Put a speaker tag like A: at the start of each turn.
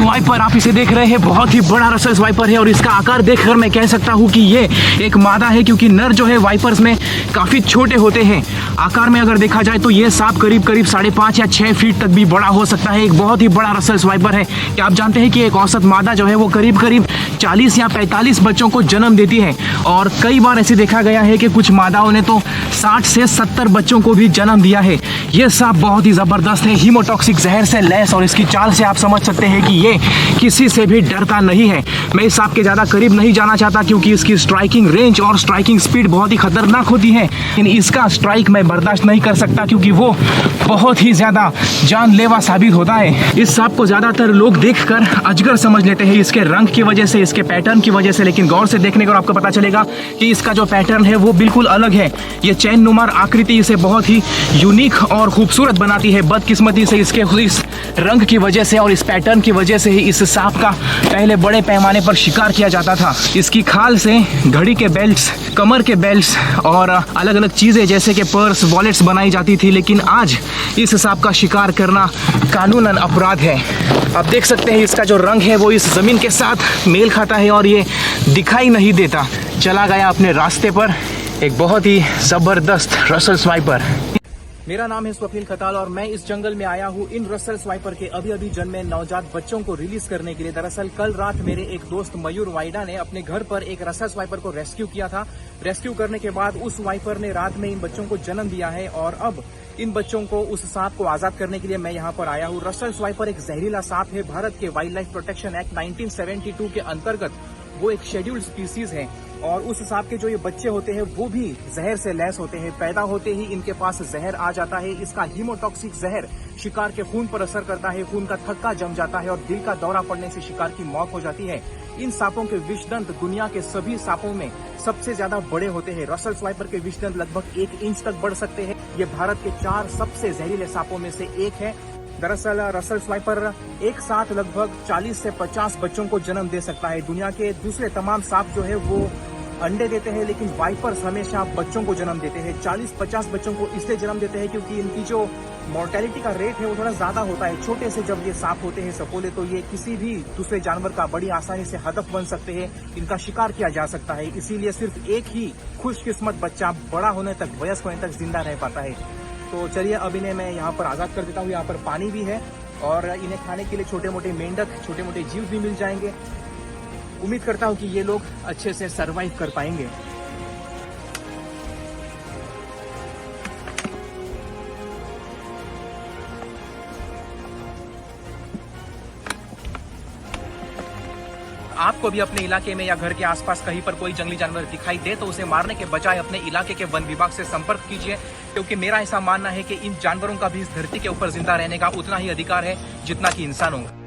A: स्वाइपर आप इसे देख रहे हैं, बहुत ही बड़ा रसल स्वाइपर है और इसका आकार देखकर मैं कह सकता हूँ कि ये एक मादा है, क्योंकि नर जो है वाइपर्स में काफ़ी छोटे होते हैं। आकार में अगर देखा जाए तो ये सांप करीब 5.5 या 6 फीट तक भी बड़ा हो सकता है। एक बहुत ही बड़ा रसल स्वाइपर है। क्या आप जानते हैं कि एक औसत मादा जो है वो करीब 40 या 45 बच्चों को जन्म देती है और कई बार ऐसे देखा गया है कि कुछ मादाओं ने तो 60 से 70 बच्चों को भी जन्म दिया है। ये सांप बहुत ही ज़बरदस्त है, हीमोटॉक्सिक जहर से लैस, और इसकी चाल से आप समझ सकते हैं कि ये किसी से भी डरता नहीं है। मैं इस सांप के ज़्यादा करीब नहीं जाना चाहता क्योंकि इसकी स्ट्राइकिंग रेंज और स्ट्राइकिंग स्पीड बहुत ही खतरनाक होती है, लेकिन इसका स्ट्राइक मैं बर्दाश्त नहीं कर सकता क्योंकि वो बहुत ही ज़्यादा जानलेवा साबित होता है। इस सांप को ज़्यादातर लोग देखकर अजगर समझ लेते हैं इसके रंग की वजह से, इसके पैटर्न की वजह से, लेकिन गौर से देखने पर आपको पता चलेगा कि इसका जो पैटर्न है वो बिल्कुल अलग है। ये चैन नुमा आकृति इसे बहुत ही यूनिक और खूबसूरत बनाती है। बदकिस्मती से इसके इस रंग की वजह से और इस पैटर्न की वजह से ही इस सांप का पहले बड़े पैमाने पर शिकार किया जाता था। इसकी खाल से घड़ी के बेल्ट्स, कमर के बेल्ट्स और अलग अलग चीज़ें जैसे कि पर्स, वॉलेट्स बनाई जाती थी, लेकिन आज इस सांप का शिकार करना कानूनन अपराध है। आप देख सकते हैं इसका जो रंग है वो इस ज़मीन के साथ मेल खाता है और ये दिखाई नहीं देता। चला गया अपने रास्ते पर एक बहुत ही ज़बरदस्त रसल स्वाइपर। मेरा नाम है स्वप्निल खताल और मैं इस जंगल में आया हूँ इन रसल स्वाइपर के अभी अभी जन्मे नवजात बच्चों को रिलीज करने के लिए। दरअसल कल रात मेरे एक दोस्त मयूर वाइडा ने अपने घर पर एक रसल स्वाइपर को रेस्क्यू किया था। रेस्क्यू करने के बाद उस स्वाइपर ने रात में इन बच्चों को जन्म दिया है और अब इन बच्चों को, उस सांप को आजाद करने के लिए मैं यहाँ पर आया हूँ। रसल स्वाइपर एक जहरीला सांप है। भारत के वाइल्ड लाइफ प्रोटेक्शन एक्ट 1972 के अंतर्गत वो एक शेड्यूल्ड स्पीसीज है और उस सांप के जो ये बच्चे होते हैं वो भी जहर से लैस होते हैं। पैदा होते ही इनके पास जहर आ जाता है। इसका हीमोटॉक्सिक जहर शिकार के खून पर असर करता है, खून का थक्का जम जाता है और दिल का दौरा पड़ने से शिकार की मौत हो जाती है। इन सांपों के विषदंत दुनिया के सभी सांपों में सबसे ज्यादा बड़े होते हैं। रसल स्वाइपर के विषदंत लगभग 1 इंच तक बढ़ सकते हैं। ये भारत के 4 सबसे जहरीले सांपों में से एक है। दरअसल रसल स्वाइपर एक साथ लगभग 40 से 50 बच्चों को जन्म दे सकता है। दुनिया के दूसरे तमाम सांप जो है वो अंडे देते हैं, लेकिन वाइपर्स हमेशा बच्चों को जन्म देते हैं। 40-50 बच्चों को इसलिए जन्म देते हैं क्योंकि इनकी जो मोर्टेलिटी का रेट है वो थोड़ा ज्यादा होता है। छोटे से जब ये सांप होते हैं सपोले, तो ये किसी भी दूसरे जानवर का बड़ी आसानी से हदफ बन सकते हैं, इनका शिकार किया जा सकता है। इसीलिए सिर्फ एक ही खुशकिस्मत बच्चा बड़ा होने तक, वयस्क होने तक जिंदा रह पाता है। तो चलिए अब इन्हें मैं यहाँ पर आज़ाद कर देता हूँ। यहाँ पर पानी भी है और इन्हें खाने के लिए छोटे मोटे मेंढक, छोटे मोटे जीव भी मिल जाएंगे। उम्मीद करता हूँ कि ये लोग अच्छे से सरवाइव कर पाएंगे। आपको भी अपने इलाके में या घर के आसपास कहीं पर कोई जंगली जानवर दिखाई दे तो उसे मारने के बजाय अपने इलाके के वन विभाग से संपर्क कीजिए, क्योंकि मेरा ऐसा मानना है कि इन जानवरों का भी इस धरती के ऊपर जिंदा रहने का उतना ही अधिकार है जितना कि इंसानों का।